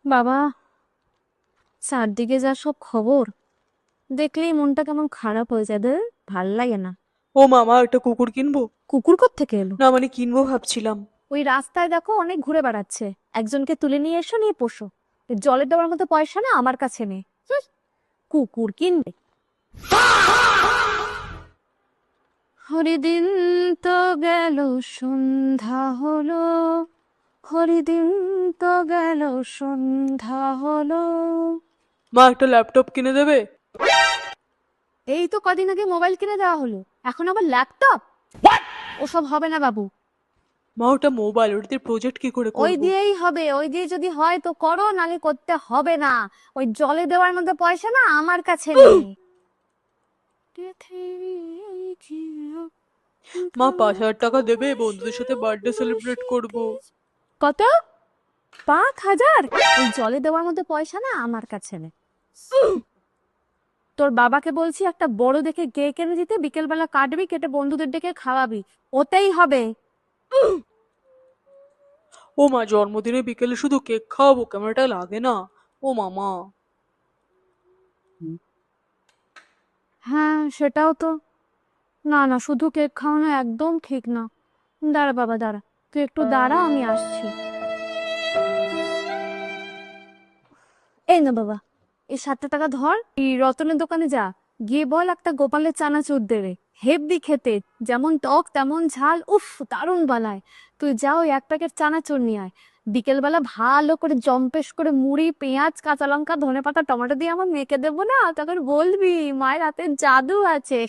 বাবা, চারদিকে যা সব খবর দেখলেই মনটা কেমন খারাপ হয়ে যায়। ভাল লাগে না। ও মামা, একটা কুকুর কিনবো। কুকুর কোত্থেকে এলো? না মানে কিনবো ভাবছিলাম। ওই রাস্তায় দেখো অনেক ঘুরে বেড়াচ্ছে। একজনকে তুলে নিয়ে এসো, নিয়ে পোষো। জলের দেওয়ার মতো পয়সা না আমার কাছে নেই। কুকুর কিনবে? হরিদিন তো গেল, সন্ধ্যা হলো। হরিদিন তো গেল, সন্ধ্যা হলো। মা, একটা ল্যাপটপ কিনে দেবে? এই তো কদিন আগে মোবাইল কিনে দেওয়া হলো, এখন আবার ল্যাপটপ? ওসব হবে না বাবু। মা, ওটা মোবাইল, ওটাতে প্রজেক্ট কি করে ওই করব? দিয়েই হবে, ওই দিয়ে যদি হয় তো করো, নালে করতে হবে না। ওই জলে দেওয়ার মতো পয়সা না আমার কাছে নেই। মা, 5,000 টাকা দেবে? বন্ধুদের সাথে বার্থডে সেলিব্রেট করব। কত? 5,000? ওই জলে দেওয়ার মতো পয়সা না আমার কাছে নেই। তোর বাবাকে বলছি একটা বড় দেখে কেক এনে দিতে, বিকেলবেলা কাটবি, কেটে বন্ধুদের ডেকে খাওয়াবি। ওতেই হবে। ও মা, জন্মদিনে বিকেলে শুধু কেক খাওয়াবো? কেমন একটা লাগে না? ও মামা। হ্যাঁ, সেটাও তো। না না, শুধু কেক খাওয়ানো একদম ঠিক না। দাঁড়া বাবা, দাঁড়া। তুই একটু দাঁড়া, আমি আসছি। এই না বাবা, এই 7টা টাকা ধর, এই রতনের দোকানে যা। গিয়ে বল একটা গোপালের চানাচুর দেবে। হেব্বি খেতে, যেমন টক তেমন ঝাল, উফ দারুণ বানায়। তুই যা, ওই 1 প্যাকেট চানাচুর নিয়ে আয়। বিকেলবেলা ভালো করে জম্পেশ করে মুড়ি, পেঁয়াজ, কাঁচা লঙ্কা, ধনেপাতা, টমেটো দিয়ে আমার মেখে দেবো না, তখন বলবি মায়ের হাতে জাদু আছে।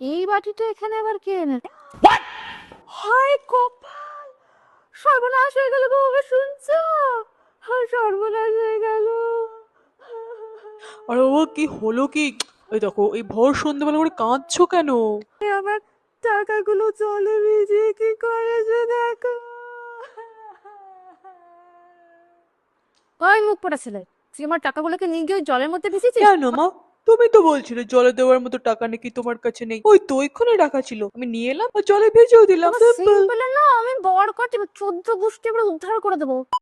এই বাটিটা এখানে আবার কে এনে? হায় কপাল! সর্বনাশ হয়ে গেল গো, বাবা শুনছো? সর্বনাশ হয়ে গেল। আরে ও কি হলো কি? ওই দেখো, এই ভোর সন্ধ্যেবেলা করে কাঁদছো কেন? আমার টাকাগুলো জলে ভিজিয়ে কি করেছে দেখো। ওই মুখ পোড়া ছেলে, তুই আমার টাকাগুলোকে নিয়ে গিয়ে ওই জলের মধ্যে ভিজেছিস? কেন মা? তুমি তো বলছিলে জলে দেওয়ার মতো টাকা নাকি তোমার কাছে নেই। ওই তো এক্ষুনি টাকা ছিল, আমি নিয়ে এলাম আর জলে ভেজেও দিলাম, তোমার সিম্পল। সিম্পল না, আমি বর করছি 14 গোষ্ঠী আমরা উদ্ধার করে দেবো।